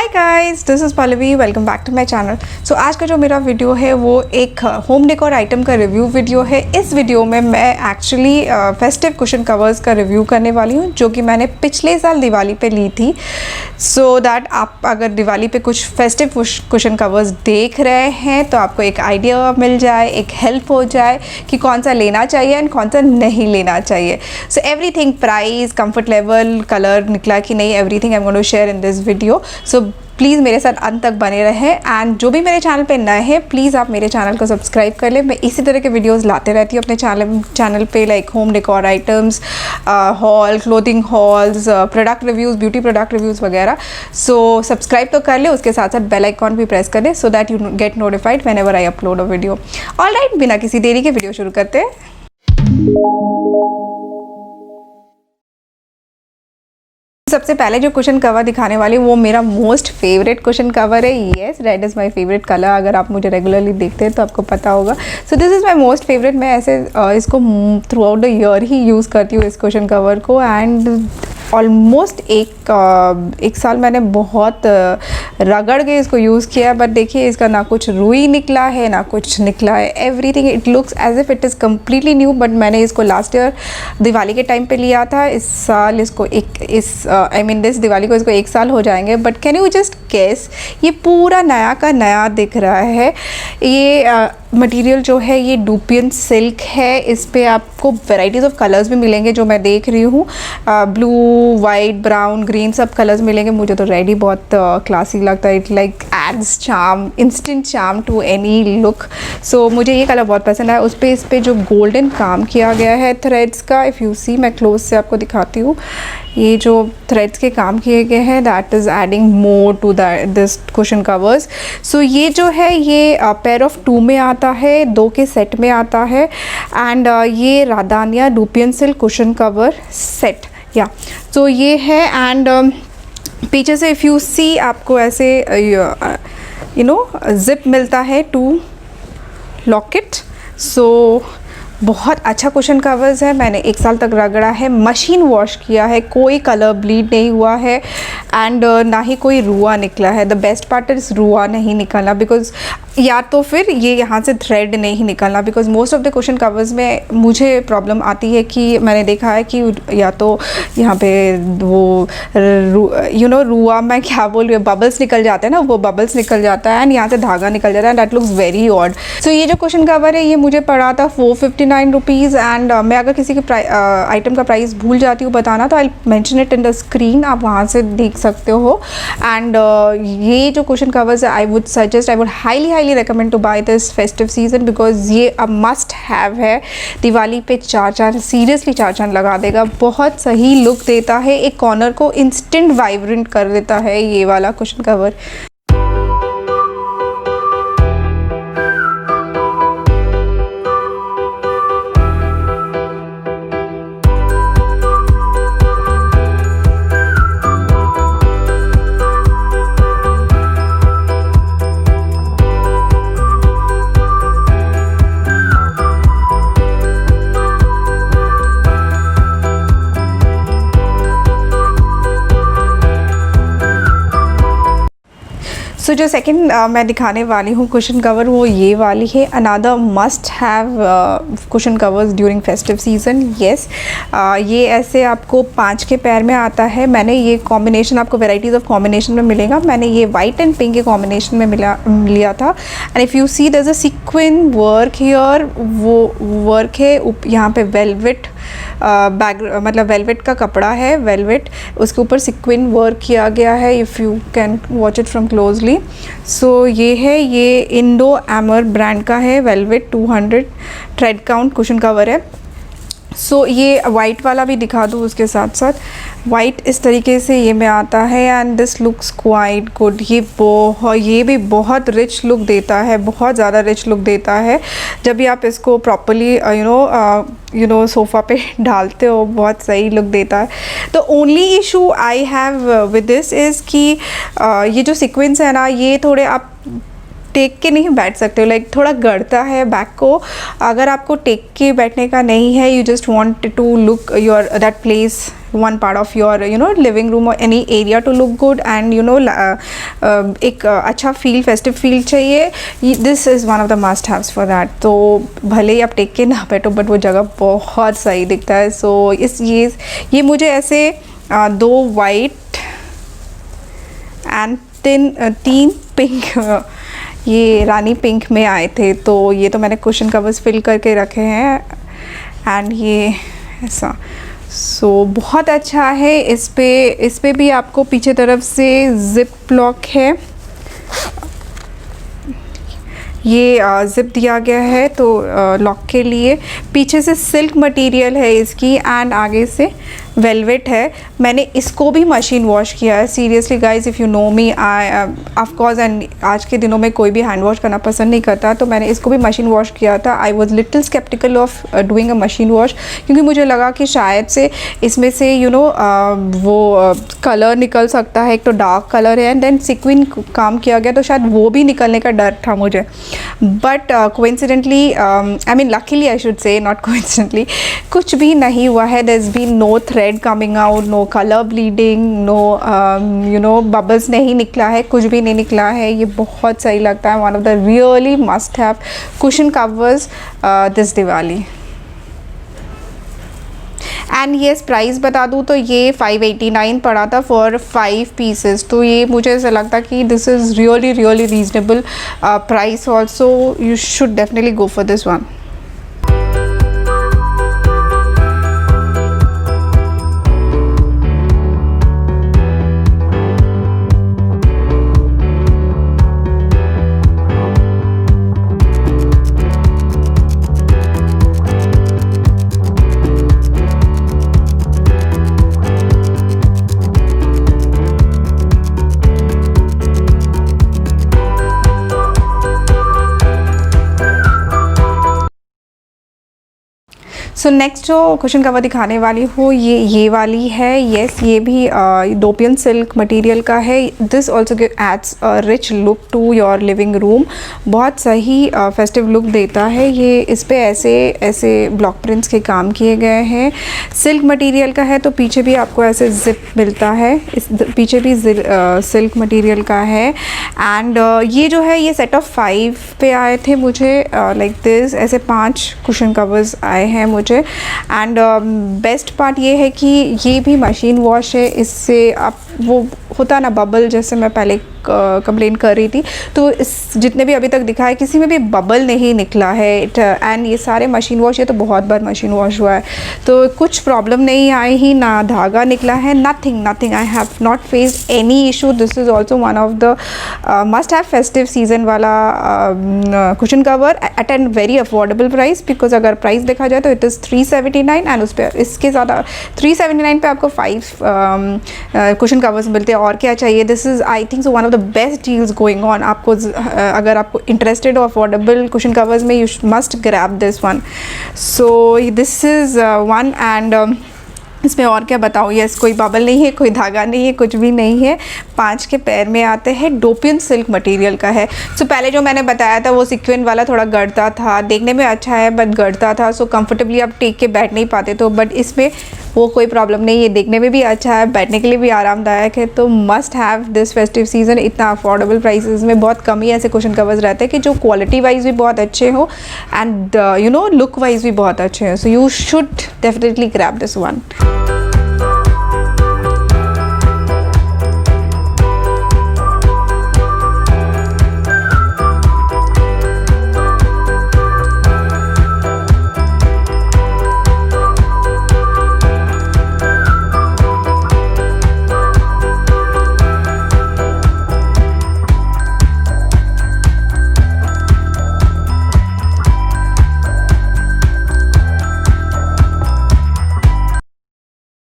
Hi guys, this is Pallavi, welcome back to my channel. So आज का जो मेरा वीडियो है वो एक होम डेकोर आइटम का रिव्यू वीडियो है। इस वीडियो में मैं एक्चुअली फेस्टिव कुशन कवर्स का रिव्यू करने वाली हूँ जो कि मैंने पिछले साल दिवाली पे ली थी। सो दैट आप अगर दिवाली पे कुछ फेस्टिव कुशन कवर्स देख रहे हैं तो आपको एक आइडिया मिल जाए, एक हेल्प हो जाए कि कौन सा लेना चाहिए एंड कौन सा नहीं लेना चाहिए। So everything, price, comfort level, colour निकला कि नहीं, everything I am going to share in this video. So please मेरे साथ अंत तक बने रहें एंड जो भी मेरे चैनल पे नए हैं प्लीज़ आप मेरे चैनल को सब्सक्राइब कर लें। मैं इसी तरह के वीडियोस लाते रहती हूँ अपने चैनल पे, like home decor items, haul, clothing hauls, product reviews, beauty product reviews वगैरह। सो सब्सक्राइब तो कर ले, उसके साथ साथ बेल आइकॉन भी प्रेस कर ले so that you get notified when ever I upload a video. Alright, बिना किसी देरी के वीडियो शुरू करते हैं। सबसे पहले जो कुशन कवर दिखाने वाली वो मेरा मोस्ट फेवरेट कुशन कवर है। Yes, red is my favourite colour. अगर आप मुझे रेगुलरली देखते हैं तो आपको पता होगा। सो this is my most favourite. मैं ऐसे इसको through out the year he use करती हूँ इस कुशन कवर को एंड ऑलमोस्ट एक साल मैंने बहुत रगड़ के इसको यूज़ किया। बट देखिए, इसका ना कुछ रुई निकला है ना कुछ निकला है। Everything it looks as if it is completely new. But मैंने इसको लास्ट ईयर दिवाली के टाइम पे लिया था। इस साल इसको दिस दिवाली को इसको 1 साल हो जाएंगे। But can you just guess, ये पूरा नया का नया दिख रहा है। ये मटेरियल जो है ये डूपियन सिल्क है। इस पे आपको वेराइटीज़ ऑफ कलर्स भी मिलेंगे जो मैं देख रही हूँ। ब्लू, वाइट, ब्राउन, ग्रीन सब कलर्स मिलेंगे। मुझे तो रेड ही बहुत क्लासी लगता है। It like adds charm, instant charm to any look. So मुझे ये कलर बहुत पसंद आया। इस पर जो गोल्डन काम किया गया है थ्रेड्स का, इफ़ यू सी, मैं क्लोज से आपको दिखाती हूँ। ये जो थ्रेड्स के काम किए गए हैं that is adding more to this cushion covers. So ये जो है ये पेयर ऑफ 2 में आता है, 2 के सेट में आता है। एंड ये राधानिया dupion silk cushion cover set, या तो ये है। एंड पीछे से इफ़ यू सी आपको ऐसे जिप मिलता है टू लॉक इट। सो बहुत अच्छा कुशन कवर्स है। मैंने 1 साल तक रगड़ा है, मशीन वॉश किया है, कोई कलर ब्लीड नहीं हुआ है एंड ना ही कोई रुआ निकला है। द बेस्ट पार्ट इज रुआ नहीं निकलना, बिकॉज या तो फिर ये यहाँ से थ्रेड नहीं निकलना, because most of the cushion covers में मुझे प्रॉब्लम आती है कि मैंने देखा है कि या तो यहाँ पे वो रुआ, मैं क्या बोल रही हूँ, बबल्स निकल जाते हैं ना, वो बबल्स निकल जाता है एंड यहाँ से धागा निकल जाता है। That looks very odd. So ये जो कुशन कवर है ये मुझे पड़ा था 459 रुपीज़। एंड मैं अगर किसी के आइटम का प्राइस भूल जाती हूँ बताना तो I mention it in the screen, आप वहाँ से देख सकते हो। एंड ये जो कुशन कवर्स है I would highly recommend to buy this festive season because ये अब must have है। दिवाली पे 4 चांद, सीरियसली 4 चांद लगा देगा। बहुत सही लुक देता है, एक कॉर्नर को इंस्टेंट वाइब्रेंट कर देता है ये वाला कुशन कवर। सो जो सेकंड मैं दिखाने वाली हूँ कुशन कवर वो ये वाली है। Another must have cushion covers during festive season. Yes, ये ऐसे आपको 5 के पेयर में आता है। मैंने ये कॉम्बिनेशन, आपको वेराइटीज़ ऑफ कॉम्बिनेशन में मिलेगा। मैंने ये वाइट एंड पिंक के कॉम्बिनेशन में लिया था। And if you see there is a sequins work here, वो वर्क है यहाँ पे वेलवेट मतलब वेलवेट का कपड़ा है, वेलवेट, उसके ऊपर सीक्वेंस वर्क किया गया है। If you can watch it from closely. So ये है, ये इंडो एमर ब्रांड का है, velvet 200 thread count cushion cover है। सो ये वाइट वाला भी दिखा दूँ उसके साथ साथ। वाइट इस तरीके से ये में आता है and this looks quite good. ये भी बहुत रिच लुक देता है, बहुत ज़्यादा रिच लुक देता है जब भी आप इसको प्रॉपरली सोफ़ा पे डालते हो, बहुत सही लुक देता है। तो only issue I have with this is कि ये जो सीक्वेंस है ना, ये थोड़े आप टेक के नहीं बैठ सकते हो, लाइक थोड़ा गड़ता है बैक को। अगर आपको टेक के बैठने का नहीं है, you just want to look your that place one part of your living room or any area to look good and एक अच्छा फील, फेस्टिव फील चाहिए, this is one of the must haves for that. तो भले ही आप take के ना बैठो but वो जगह बहुत सही दिखता है। सो ये मुझे ऐसे 2 वाइट एंड 3 पिंक, ये रानी पिंक में आए थे, तो ये तो मैंने कुशन कवर्स फिल करके रखे हैं एंड ये ऐसा। सो बहुत अच्छा है। इस पे भी आपको पीछे तरफ से ज़िप लॉक है, ये ज़िप दिया गया है तो लॉक के लिए। पीछे से सिल्क मटेरियल है इसकी एंड आगे से वेलवेट है। मैंने इसको भी मशीन वॉश किया है। Seriously guys, if you know me, I of course, and आज के दिनों में कोई भी हैंड वॉश करना पसंद नहीं करता, तो मैंने इसको भी मशीन वॉश किया था। I was little sceptical of doing a machine wash, क्योंकि मुझे लगा कि शायद से इसमें से वो कलर निकल सकता है। एक तो डार्क कलर है एंड देन सिक्विन काम किया गया, तो शायद वो भी निकलने का डर था मुझे। But coincidentally, I mean luckily I should say, not coincidentally, कुछ भी नहीं हुआ है। There is been no thread coming out, no colour bleeding, no bubbles नहीं निकला है, कुछ भी नहीं निकला है। ये बहुत सही लगता है। One of the really must have cushion covers this Diwali. And yes, price बता दूँ तो ये 589 पड़ा था फॉर 5 पीसेस। तो ये मुझे ऐसा लगता कि this is really reasonable price also. You should definitely go for this one. So next जो कुशन कवर दिखाने वाली हूँ ये वाली है। येस, ये भी डोपियन सिल्क मटेरियल का है। This also adds a rich look to your living room. बहुत सही फेस्टिव लुक देता है ये। इस पे ऐसे ब्लॉक प्रिंट्स के काम किए गए हैं। सिल्क मटेरियल का है, तो पीछे भी आपको ऐसे जिप मिलता है। इस पीछे भी सिल्क मटेरियल का है। एंड ये जो है ये सेट ऑफ 5 पे आए थे मुझे, लाइक दिस, ऐसे 5 कुशन कवर्स आए हैं मुझे। एंड बेस्ट पार्ट ये है कि ये भी मशीन वॉश है। इससे आप वो होता ना बबल, जैसे मैं पहले कंप्लेन कर रही थी, तो इस जितने भी अभी तक दिखा है किसी में भी बबल नहीं निकला है। एंड ये सारे मशीन वॉश, ये तो बहुत बार मशीन वॉश हुआ है, तो कुछ प्रॉब्लम नहीं आई ही, ना धागा निकला है, nothing. I have not faced any issue. This is also one of the must have festive season वाला cushion cover at an very affordable price. Because अगर प्राइस देखा जाए तो इट इज़ 379 एंड उस पर इसके ज़्यादा 379 पे आपको 5 कुशन कवर्स मिलते हैं। और क्या चाहिए? This is I think so one of the best deals going on. आपको अगर आपको इंटरेस्टेड हो अफोर्डेबल कुशन कवर्स में, you must grab this one. So this is one. And इसमें और क्या बताऊँ, यस, कोई बबल नहीं है, कोई धागा नहीं है, कुछ भी नहीं है। 5 के पैर में आते हैं। डोपियन सिल्क मटेरियल का है। सो पहले जो मैंने बताया था वो सिक्वेंट वाला थोड़ा गड़ता था, देखने में अच्छा है बट गड़ता था, सो कंफर्टेबली आप टेक के बैठ नहीं पाते। तो बट इसमें वो कोई प्रॉब्लम नहीं है, देखने में भी अच्छा है, बैठने के लिए भी आरामदायक है। तो must have this festive season. इतना अफोर्डेबल प्राइसेस में बहुत कम ही ऐसे कुशन कवर्स रहते हैं कि जो क्वालिटी वाइज भी बहुत अच्छे हो एंड लुक वाइज भी बहुत अच्छे हैं। So you should definitely grab this one.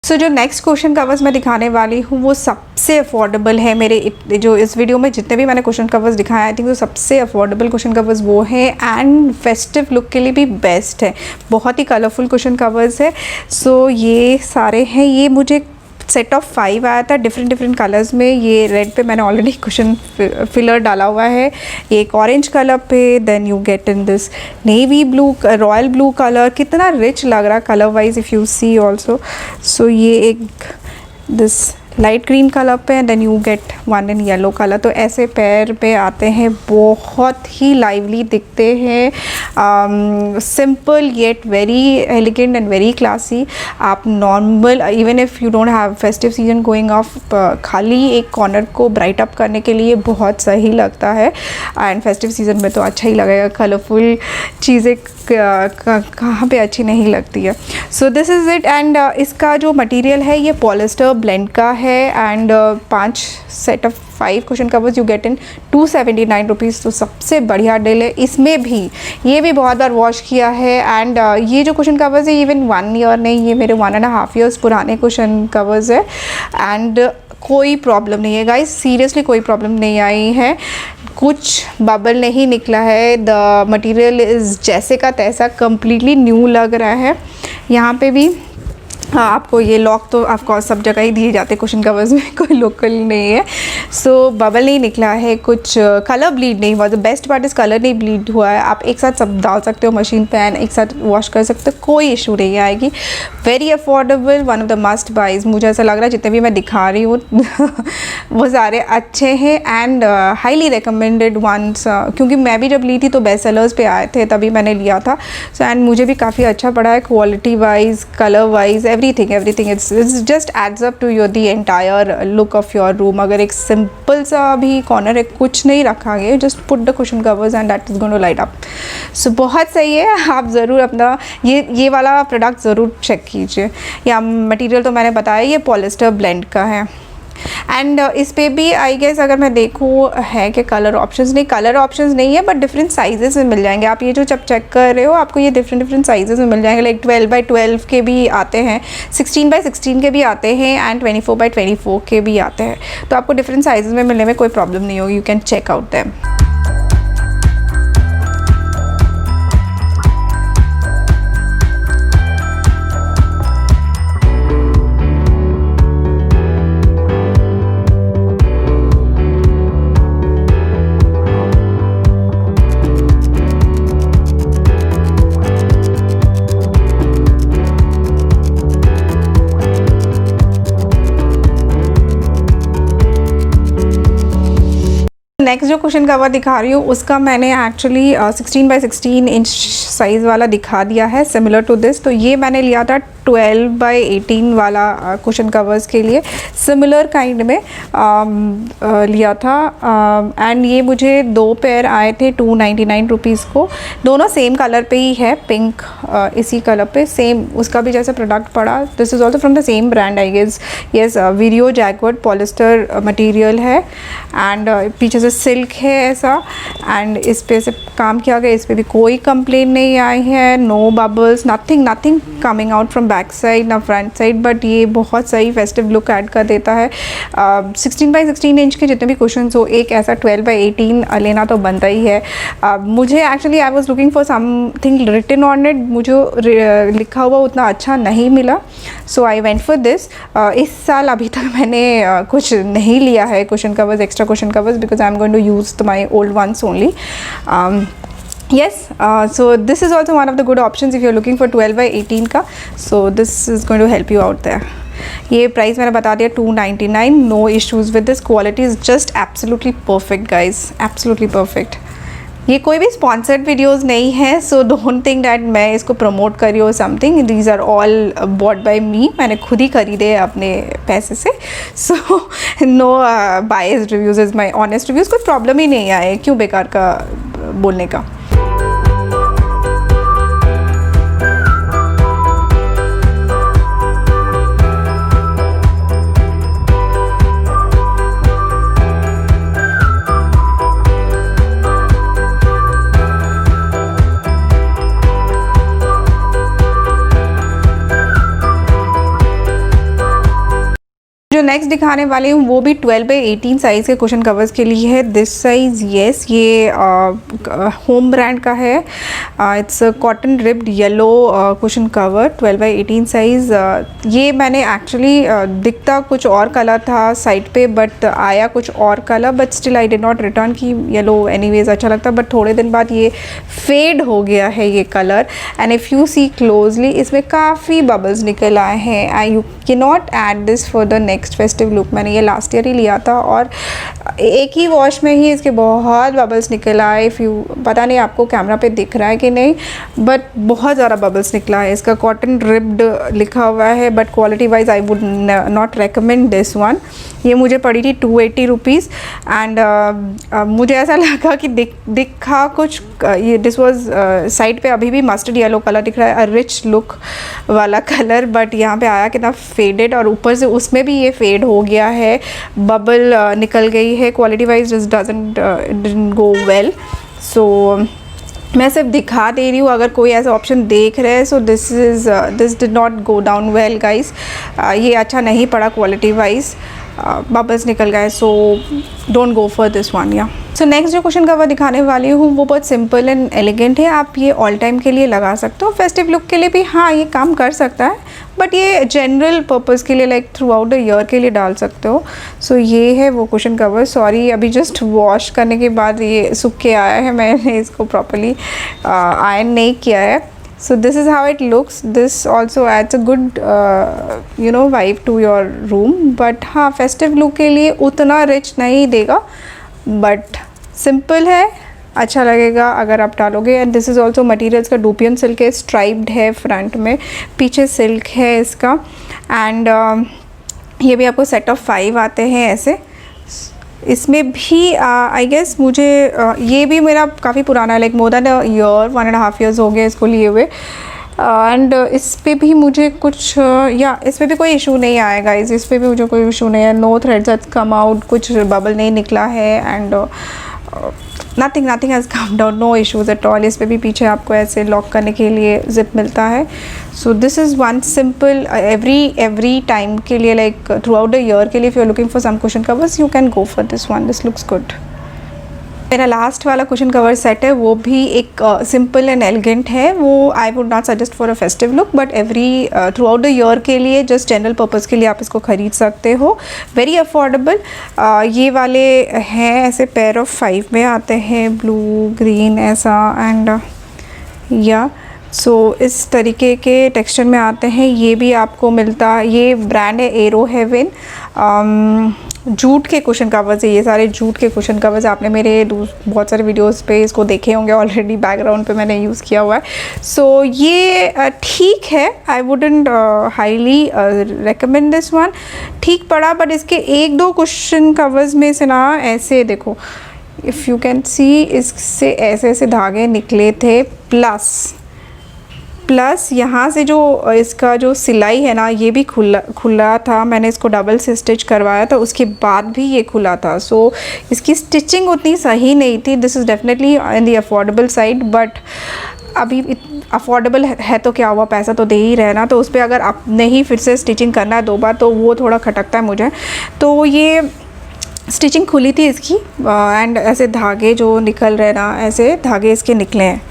So जो नेक्स्ट क्वेश्चन कवर्स मैं दिखाने वाली हूँ वो सबसे अफोर्डेबल है। मेरे जो इस वीडियो में जितने भी मैंने क्वेश्चन कवर्स दिखाए, आई थिंक वो सबसे अफोर्डेबल क्वेश्चन कवर्स वो हैं एंड फेस्टिव लुक के लिए भी बेस्ट है। बहुत ही कलरफुल क्वेश्चन कवर्स है। सो ये सारे हैं। ये मुझे सेट ऑफ 5 आया था डिफरेंट डिफरेंट कलर्स में। ये रेड पे मैंने ऑलरेडी कुशन फिलर डाला हुआ है, एक ऑरेंज कलर पे, then you get in this navy blue, royal blue colour, कितना रिच लग रहा है colour wise if you see also. So ये एक दिस लाइट ग्रीन कलर पे, and then you get one in yellow colour. तो ऐसे पैर पे आते हैं, बहुत ही लाइवली दिखते हैं, simple yet very elegant and very classy. आप normal even if you don't have festive season going off, खाली एक कॉर्नर को ब्राइट अप करने के लिए बहुत सही लगता है। एंड फेस्टिव सीजन में तो अच्छा ही लगेगा, कलरफुल चीज़ें कहाँ पे अच्छी नहीं लगती है। So this is it. And इसका जो मटेरियल है ये पॉलिस्टर ब्लेंड का है, and 5 set of 5 cushion covers you get in 279 rupees. तो सबसे बढ़िया डील है। इसमें भी ये भी बहुत बार वॉश किया है, एंड ये जो कुशन कवर्स है इवन 1 ईयर नहीं, ये मेरे 1.5 ईयर्स पुराने कुशन कवर्स है, एंड कोई प्रॉब्लम नहीं है गाइस, सीरियसली कोई प्रॉब्लम नहीं आई है, कुछ बबल नहीं निकला है। द मटेरियल इज़ जैसे का तैसा कम्प्लीटली न्यू लग रहा है। यहाँ पे भी हाँ, आपको ये लॉक तो ऑफकोर्स सब जगह ही दिए जाते कुशन कवर्स में, कोई लोकल नहीं है। सो बबल नहीं निकला है, कुछ कलर ब्लीड नहीं हुआ। The best part is colour नहीं ब्लीड हुआ है। आप एक साथ सब डाल सकते हो मशीन पे एंड एक साथ वॉश कर सकते हो, कोई इशू नहीं आएगी। Very affordable, one of the must buys. मुझे ऐसा लग रहा है जितने भी मैं दिखा रही हूँ वो सारे अच्छे हैं एंड हाईली रिकमेंडेड वंस, क्योंकि मैं भी जब ली थी तो बेस्ट सेलर्स पे आए थे तभी मैंने लिया था। सो एंड मुझे भी काफ़ी अच्छा पड़ा है, quality wise, colour wise, everything it's just adds up to your the entire look of your room। अगर एक सिंपल सा भी कॉर्नर है, कुछ नहीं रखा गया, just put the cushion covers and that is going to light up। so बहुत सही है। आप ज़रूर अपना ये वाला प्रोडक्ट ज़रूर चेक कीजिए। या मटेरियल तो मैंने बताया ये पॉलिस्टर ब्लेंड का है। एंड इस पे भी आई गेस अगर मैं देखूँ है कि कलर ऑप्शंस नहीं है, बट डिफरेंट साइजेस में मिल जाएंगे। आप ये जो जब चेक कर रहे हो आपको ये डिफरेंट साइजेस में मिल जाएंगे। लाइक 12x12 के भी आते हैं, 16x16 के भी आते हैं, एंड 24x24 के भी आते हैं। तो आपको डिफरेंट साइजेस में मिलने में कोई प्रॉब्लम नहीं होगी। You can check out them. Next जो कुशन कवर दिखा रही हूँ उसका मैंने एक्चुअली 16x16 इंच साइज़ वाला दिखा दिया है, सिमिलर टू दिस। तो ये मैंने लिया था 12x18 वाला कुशन कवर्स के लिए, सिमिलर काइंड में लिया था। एंड ये मुझे 2 पेयर आए थे 299 रुपीज़ को। दोनों सेम कलर पे ही है, पिंक, इसी कलर पे सेम उसका भी जैसा प्रोडक्ट पड़ा। This is also from the same brand I guess, yes, video jacquard polyester material है, एंड पीछे से सिल्क है ऐसा, एंड इस पे से काम किया गया। इस पे भी कोई कंप्लेन नहीं आई है, no bubbles, nothing coming out from back side ना फ्रंट साइड। बट ये बहुत सही फेस्टिव लुक ऐड कर देता है। 16x16 इंच के जितने भी कुशन हो, एक ऐसा 12x18 लेना तो बनता ही है। मुझे actually I was looking for something written on it, मुझे लिखा हुआ उतना अच्छा नहीं मिला, so I went for this. इस साल अभी तक मैंने कुछ नहीं लिया है cushion covers, extra cushion covers, because I am going to use my old ones only. yes, so this is also one of the good options if you're looking for 12x18 का, so this is going to help you out there। ये price मैंने बता दिया 299, no issues with this, quality is just absolutely perfect guys, absolutely perfect. ये कोई भी sponsored videos नहीं है, सो डोंट थिंक दैट मैं इसको प्रमोट करी हो something. These are all bought by me, मैंने खुद ही खरीदे अपने पैसे से। So no biased reviews, is my honest reviews. कोई प्रॉब्लम ही नहीं आए, क्यों बेकार का बोलने का। जो नेक्स्ट दिखाने वाली हूँ वो भी 12x18 साइज़ के कुशन कवर्स के लिए है। दिस साइज़ येस, ये होम ब्रांड का है। It's cotton ribbed yellow cushion cover 12x18 size. ये मैंने एक्चुअली दिखता कुछ और कलर था साइड पे, बट आया कुछ और colour, but still I did not return कि येलो एनीवेज अच्छा लगता, बट थोड़े दिन बाद ये फेड हो गया है ये colour. And if you see closely इसमें काफ़ी बबल्स निकल आए हैं। I you can not add this for the next festive look. मैंने ये लास्ट ईयर ही लिया था और एक ही वॉश में ही इसके बहुत बबल्स निकल आए। इफ़ यू, पता नहीं आपको कैमरा पे दिख रहा है कि नहीं, बट बहुत ज़्यादा बबल्स निकला है। इसका कॉटन रिब्ड लिखा हुआ है, but quality wise I would not recommend this one. ये मुझे पड़ी थी 280 रुपीज़ एंड मुझे ऐसा लगा कि दिखा कुछ ये दिस वॉज साइड पे अभी भी मस्टर्ड येलो कलर दिख रहा है, अ रिच लुक वाला कलर, बट यहाँ पे आया कितना फेडेड और ऊपर से उसमें भी ये फेड हो गया है, बबल निकल गई है। Quality wise this doesn't go well. So मैं सिर्फ दिखा दे रही हूँ, अगर कोई ऐसा ऑप्शन देख रहे हैं। So this did not go down well guys. ये अच्छा नहीं पड़ा क्वालिटी वाइज, बबल्स निकल गए, so don't go for this one. या सो नेक्स्ट जो कुशन कवर दिखाने वाली हूँ वो बहुत सिंपल एंड एलिगेंट है। आप ये ऑल टाइम के लिए लगा सकते हो, फेस्टिव लुक के लिए भी हाँ ये काम कर सकता है, बट ये जनरल पर्पज़ के लिए like throughout the year के लिए डाल सकते हो। सो ये है वो कुशन कवर। सॉरी अभी जस्ट वॉश करने के बाद ये सूख के आया है, मैंने इसको प्रॉपर्ली आयरन नहीं किया है। So this is how it looks. This also adds a good vibe to your room, but हाँ festive look के लिए उतना rich नहीं देगा, but simple है, अच्छा लगेगा अगर आप डालोगे। And this is also materials का डूपियन सिल्क है, स्ट्राइप्ड है फ्रंट में, पीछे सिल्क है इसका। एंड ये भी आपको सेट ऑफ 5 आते हैं ऐसे। इसमें भी आई गेस मुझे ये भी मेरा काफ़ी पुराना है, like more than a year, 1.5 years हो गए इसको लिए हुए। एंड इस पे भी मुझे कुछ या इस पे भी कोई इशू नहीं आएगा, इस पे भी मुझे कोई इशू नहीं है। No threads has come out, कुछ बबल नहीं निकला है and nothing has come down, no issues at all. इस पे भी पीछे आपको ऐसे लॉक करने के लिए जिप मिलता है। So this is one simple every time के लिए, like throughout the year के लिए। If you are looking for some cushion covers you can go for this one, this looks good. मेरा लास्ट वाला cushion cover set है, वो भी एक सिंपल एंड एलिगेंट है। वो I would not suggest for a festive look, but every throughout the year के लिए जस्ट जनरल पर्पज़ के लिए आप इसको ख़रीद सकते हो। Very affordable. ये वाले हैं ऐसे पेयर ऑफ 5 में आते हैं, ब्लू ग्रीन ऐसा एंड या सो इस तरीके के टेक्सचर में आते हैं। ये भी आपको मिलता है, ये ब्रांड है एरो हेवन। जूट के कुशन कवर्स है, ये सारे जूट के कुशन कवर्स। आपने मेरे बहुत सारे वीडियोस पे इसको देखे होंगे ऑलरेडी, बैकग्राउंड पे मैंने यूज़ किया हुआ है। सो ये ठीक है, I wouldn't highly recommend this one. ठीक पड़ा, बट इसके 1-2 कुशन कवर्स में से ना ऐसे देखो, इफ़ यू कैन सी, इससे ऐसे ऐसे धागे निकले थे, प्लस यहाँ से जो इसका जो सिलाई है ना ये भी खुला था। मैंने इसको डबल से स्टिच करवाया था, उसके बाद भी ये खुला था। सो इसकी स्टिचिंग उतनी सही नहीं थी। This is definitely in the affordable side, but अभी अफोर्डेबल है तो क्या हुआ, पैसा तो दे ही रहे ना। तो उस पर अगर आप नहीं फिर से स्टिचिंग करना है 2 बार तो वो थोड़ा खटकता है मुझे। तो ये स्टिचिंग खुली थी इसकी एंड ऐसे धागे जो निकल रहे ना, ऐसे धागे इसके निकले हैं।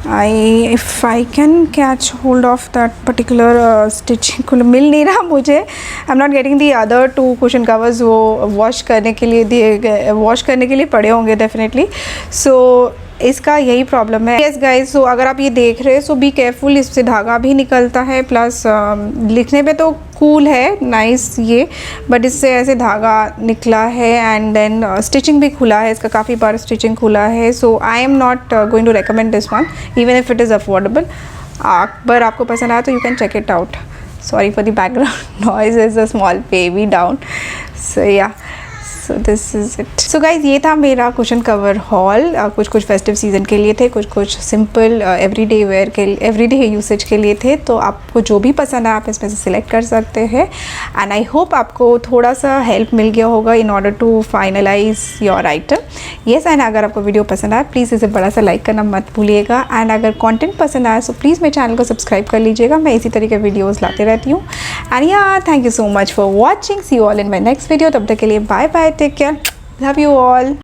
if I can catch hold of that particular stitching, मिल नहीं रहा मुझे। I'm not getting the other 2 cushion covers, वो वॉश करने के लिए दिए गए, वॉश करने के लिए पड़े होंगे डेफिनेटली। सो इसका यही प्रॉब्लम है। यस गाइस, सो अगर आप ये देख रहे हैं सो बी केयरफुल, इससे धागा भी निकलता है, प्लस लिखने पे तो कूल है, नाइस ये, बट इससे ऐसे धागा निकला है एंड देन स्टिचिंग भी खुला है, इसका काफ़ी बार स्टिचिंग खुला है। So I am not going to recommend this one even if it is affordable. अगर आपको पसंद आया तो you can check it out. Sorry for the background noise, is a small baby down. So yeah so this is it. So guys ये था मेरा cushion cover hall. कुछ कुछ फेस्टिव सीजन के लिए थे, कुछ कुछ सिंपल एवरीडे वेयर के एवरीडे यूसेज के लिए थे। तो आपको जो भी पसंद है आप इसमें से सिलेक्ट कर सकते हैं। एंड आई होप आपको थोड़ा सा हेल्प मिल गया होगा in order to finalise your item. Yes, and अगर आपको वीडियो पसंद आए प्लीज़ इसे बड़ा सा लाइक करना मत भूलिएगा। एंड अगर कंटेंट पसंद आए सो प्लीज़ मेरे चैनल को सब्सक्राइब कर लीजिएगा, मैं इसी तरह के वीडियोज़ लाते रहती हूँ। And yeah thank you so much for watching, see you all in my next video. तब तक के लिए bye bye, take care, love you all.